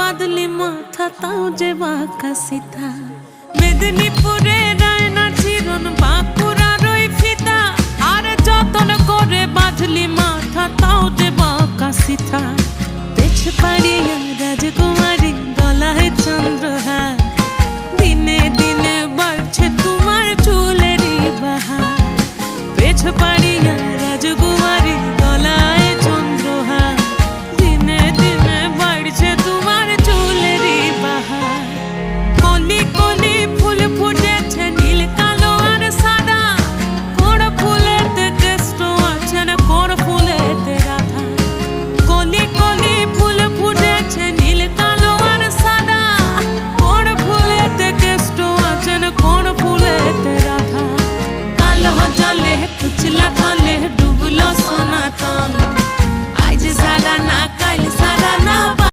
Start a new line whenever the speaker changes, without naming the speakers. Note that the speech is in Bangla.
বাদলি মাথা তাও যে বাঁকা সিথা মেদিনীপুরে রায়না চিরন বাঁকুড়ার ওই ফিতা আর যতন করে বাঁধলি মাথা তাও যে বাঁকা সিথা পেছ পাড়ি